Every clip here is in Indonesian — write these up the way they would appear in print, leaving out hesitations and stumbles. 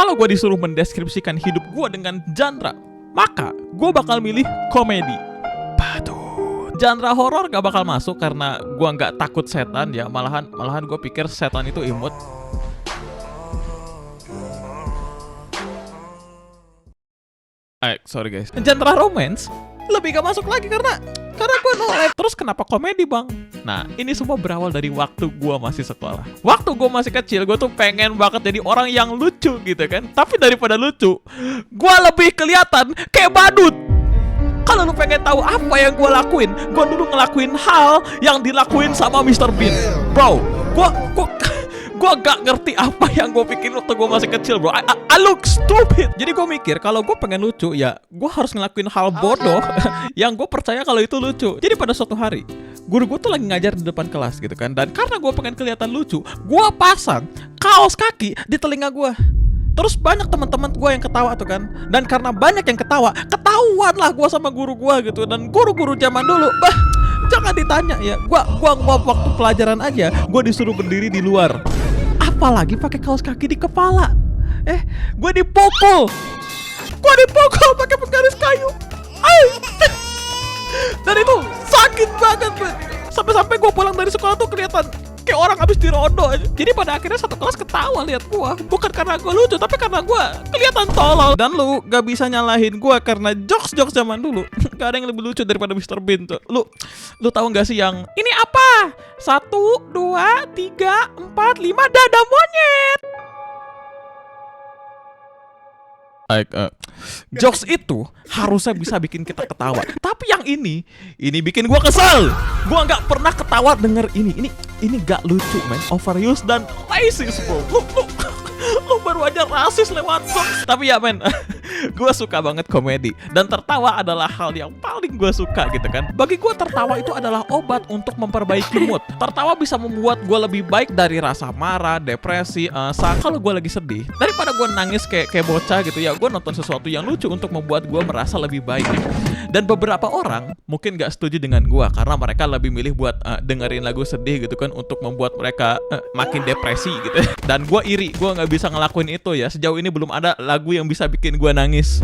Kalau gue disuruh mendeskripsikan hidup gue dengan genre, maka gue bakal milih komedi. Batu. Genre horor gak bakal masuk karena gue nggak takut setan ya. Malahan gue pikir setan itu imut. Sorry guys. Genre romance lebih gak masuk lagi karena gue nolak. Terus kenapa komedi bang? Nah ini semua berawal dari waktu gue masih sekolah. Waktu gue masih kecil gue tuh pengen banget jadi orang yang lucu gitu kan. Tapi daripada lucu, gue lebih kelihatan kayak badut. Kalau lu pengen tahu apa yang gue lakuin, gue dulu ngelakuin hal yang dilakuin sama Mr. Bean. Bro, gue gak ngerti apa yang gue pikirin waktu gue masih kecil bro. I look stupid. Jadi gue mikir kalau gue pengen lucu ya gue harus ngelakuin hal bodoh yang gue percaya kalau itu lucu. Jadi pada suatu hari guru gue tuh lagi ngajar di depan kelas gitu kan. Dan karena gue pengen kelihatan lucu, gue pasang kaos kaki di telinga gue. Terus banyak teman-teman gue yang ketawa tuh kan. Dan karena banyak yang ketahuan lah gue sama guru gue gitu. Dan guru-guru zaman dulu jangan ditanya ya. Gua waktu pelajaran aja gue disuruh berdiri di luar, apalagi pakai kaos kaki di kepala. Gue dipukul pakai penggaris kayu. Dan itu sakit banget, man. Sampai gue pulang dari sekolah tuh kelihatan kayak orang habis dirondo aja. Jadi pada akhirnya satu kelas ketawa lihat gue. Bukan karena gue lucu, tapi karena gue kelihatan tolol. Dan lu gak bisa nyalahin gue karena jokes zaman dulu gak ada yang lebih lucu daripada Mr. Bean tuh. Lu tahu gak sih yang ini apa? 1, 2, 3, 4, 5 dada monyet. Jokes itu harusnya bisa bikin kita ketawa. Tapi yang ini bikin gua kesel. Gua nggak pernah ketawa denger ini gak lucu, man. Overuse dan racist, bro. Lu baru aja rasis lewat jokes. Tapi ya, man, gua suka banget komedi. Dan tertawa adalah hal yang paling gua suka gitu kan. Bagi gua tertawa itu adalah obat untuk memperbaiki mood. Tertawa bisa membuat gua lebih baik dari rasa marah, depresi, kalau gua lagi sedih. Daripada gua nangis kayak bocah gitu ya, gua nonton sesuatu yang lucu untuk membuat gua merasa lebih baik gitu. Dan beberapa orang mungkin gak setuju dengan gua karena mereka lebih milih buat dengerin lagu sedih gitu kan untuk membuat mereka makin depresi gitu. Dan gua iri, gua nggak bisa ngelakuin itu ya. Sejauh ini belum ada lagu yang bisa bikin gua nangis.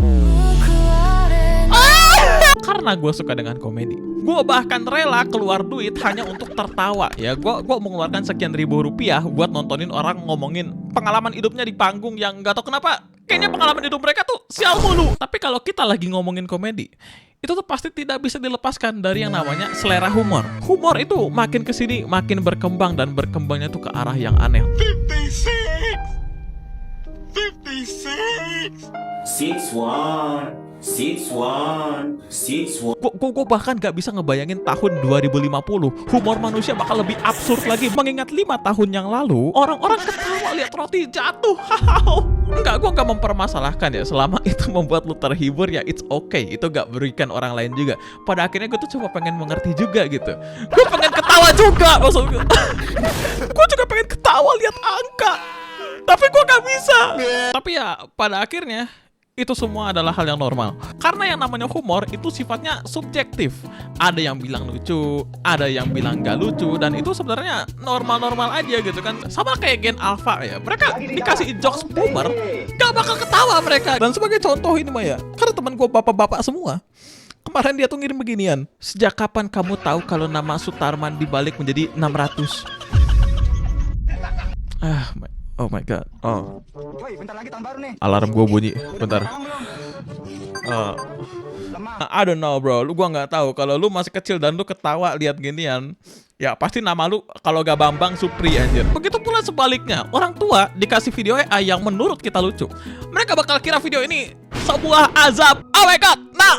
Karena gue suka dengan komedi, gue bahkan rela keluar duit hanya untuk tertawa ya. Gue mengeluarkan sekian ribu rupiah buat nontonin orang ngomongin pengalaman hidupnya di panggung yang gak tau kenapa kayaknya pengalaman hidup mereka tuh sial mulu. Tapi kalau kita lagi ngomongin komedi, itu tuh pasti tidak bisa dilepaskan dari yang namanya selera humor. Humor itu makin kesini makin berkembang dan berkembangnya tuh ke arah yang aneh. 56 Gue bahkan gak bisa ngebayangin tahun 2050 humor manusia bakal lebih absurd lagi. Mengingat 5 tahun yang lalu orang-orang ketawa lihat roti jatuh. Enggak, gue gak mempermasalahkan ya. Selama itu membuat lu terhibur ya it's okay. Itu gak merugikan orang lain juga. Pada akhirnya gue tuh coba pengen mengerti juga gitu. Gue pengen ketawa juga maksud gue. Gue juga pengen ketawa lihat angka, tapi gue gak bisa. Tapi ya pada akhirnya itu semua adalah hal yang normal. Karena yang namanya humor itu sifatnya subjektif. Ada yang bilang lucu, ada yang bilang gak lucu. Dan itu sebenarnya normal-normal aja gitu kan. Sama kayak Gen Alpha ya. Mereka dikasih jokes boomer, gak bakal ketawa mereka. Dan sebagai contoh ini mah ya, karena teman gue bapak-bapak semua, kemarin dia tuh ngirim beginian. Sejak kapan kamu tahu kalau nama Sutarman dibalik menjadi 600? Oh my god. Bentar lagi tahun baru nih. Alarm gue bunyi. Bentar. I don't know bro. Gua nggak tahu. Kalau lu masih kecil dan lu ketawa lihat ginian, ya pasti nama lu kalau gak Bambang Supri anjir. Begitu pula sebaliknya. Orang tua dikasih video AI yang menurut kita lucu, mereka bakal kira video ini sebuah azab. Oh my god. Nah,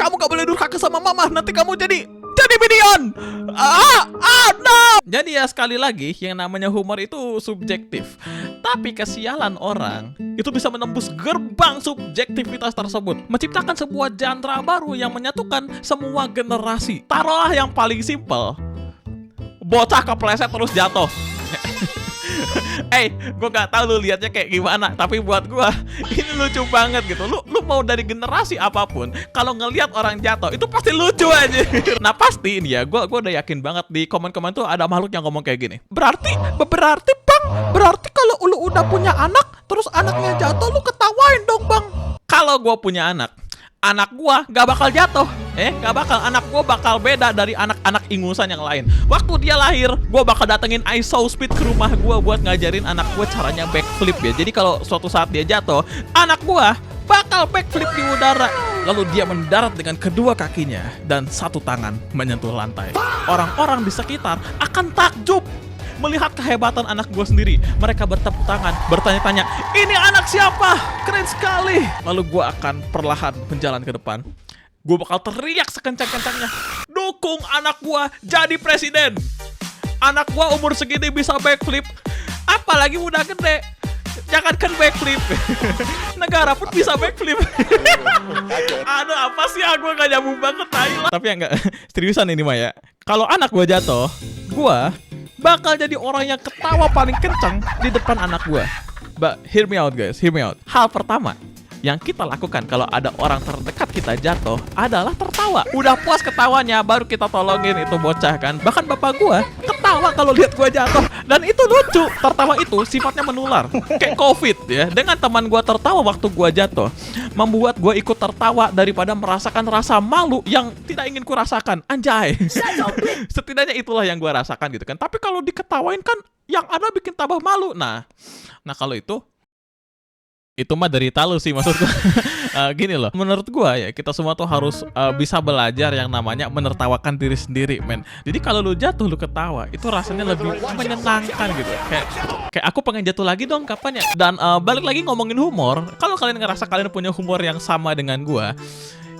kamu gak boleh durhaka sama mama. Nanti kamu jadi minion. No. Jadi ya sekali lagi yang namanya humor itu subjektif. Tapi kesialan orang itu bisa menembus gerbang subjektivitas tersebut, menciptakan sebuah genre baru yang menyatukan semua generasi. Taruhlah yang paling simpel, bocah kepleset terus jatuh. Gue gak tahu lu liatnya kayak gimana, tapi buat gue ini lucu banget gitu. Lu mau dari generasi apapun, kalau ngelihat orang jatuh itu pasti lucu aja. Nah pasti ini ya, gue udah yakin banget di komen-komen tuh ada makhluk yang ngomong kayak gini. Berarti bang, berarti kalau lu udah punya anak, terus anaknya jatuh, lu ketawain dong bang. Kalau gue punya anak gua gak bakal jatuh. Gak bakal. Anak gua bakal beda dari anak-anak ingusan yang lain. Waktu dia lahir, gua bakal datengin iShowSpeed ke rumah gua buat ngajarin anak gua caranya backflip ya. Jadi kalau suatu saat dia jatuh, anak gua bakal backflip di udara. Lalu dia mendarat dengan kedua kakinya dan satu tangan menyentuh lantai. Orang-orang di sekitar akan takjub melihat kehebatan anak gue sendiri. Mereka bertepuk tangan, bertanya-tanya, ini anak siapa? Keren sekali. Lalu gue akan perlahan berjalan ke depan. Gue bakal teriak sekencang-kencangnya, dukung anak gue jadi presiden. Anak gue umur segini bisa backflip, apalagi udah gede. Jangankan backflip, negara pun bisa backflip. Aduh, apa sih? Gue gak nyambung banget, Thailand. Tapi ya enggak, seriusan ini Mah ya. Kalau anak gue jatuh, gue bakal jadi orang yang ketawa paling kencang di depan anak gue. But hear me out guys, hear me out. Hal pertama yang kita lakukan kalau ada orang terdekat kita jatuh adalah tertawa. Udah puas ketawanya, baru kita tolongin itu bocah kan. Bahkan bapak gue ketawa kalau lihat gue jatuh, dan itu lucu. Tertawa itu sifatnya menular, kayak COVID ya. Dengan teman gue tertawa waktu gue jatuh, membuat gue ikut tertawa daripada merasakan rasa malu yang tidak ingin ku rasakan. Anjay. Setidaknya itulah yang gue rasakan gitu kan. Tapi kalau diketawain kan yang ada bikin tambah malu. Nah kalau itu mah derita lu sih maksudku. Gini loh, menurut gua ya kita semua tuh harus bisa belajar yang namanya menertawakan diri sendiri, men. Jadi kalau lu jatuh lu ketawa, itu rasanya lebih menyenangkan gitu. Kayak aku pengen jatuh lagi dong, kapan ya? Dan balik lagi ngomongin humor, kalau kalian ngerasa kalian punya humor yang sama dengan gua,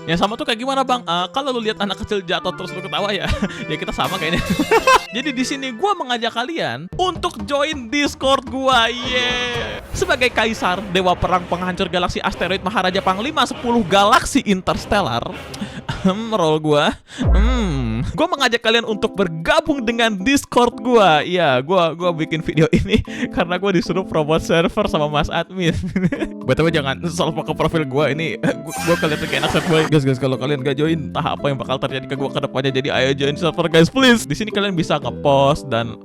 yang sama tuh kayak gimana bang? Kalau lu lihat anak kecil jatuh terus lu ketawa ya, ya kita sama kayaknya. Jadi di sini gua mengajak kalian untuk join Discord gua, sebagai kaisar dewa perang penghancur galaksi asteroid Maharaja Panglima 10 galaksi interstellar. Roll gua. Gua mengajak kalian untuk bergabung dengan Discord gua. Iya, gua bikin video ini karena gua disuruh promote server sama Mas Admin. Betul, jangan selalu pakai profil gua ini. Gua kelihatan kayak anak server. Guys, kalau kalian gak join, entah apa yang bakal terjadi ke gua ke depannya. Jadi ayo join server guys, please. Di sini kalian bisa ngepost dan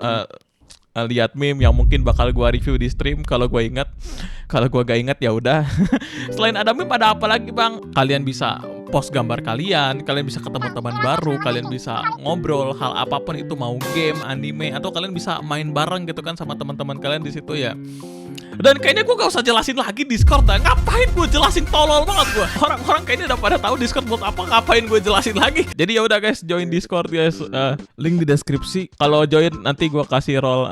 lihat meme yang mungkin bakal gua review di stream kalau gua ingat. Kalau gua gak ingat ya udah. Selain ada meme, ada apa lagi bang? Kalian bisa post gambar kalian bisa ketemu teman baru, kalian bisa ngobrol hal apapun itu, mau game, anime, atau kalian bisa main bareng gitu kan sama teman-teman kalian di situ ya. Dan kayaknya gue gak usah jelasin lagi Discord dah. Ngapain gue jelasin, tolol banget gue. Orang-orang kayaknya udah pada tahu Discord buat apa, ngapain gue jelasin lagi. Jadi ya udah guys, join Discord guys. Link di deskripsi. Kalau join nanti gue kasih roll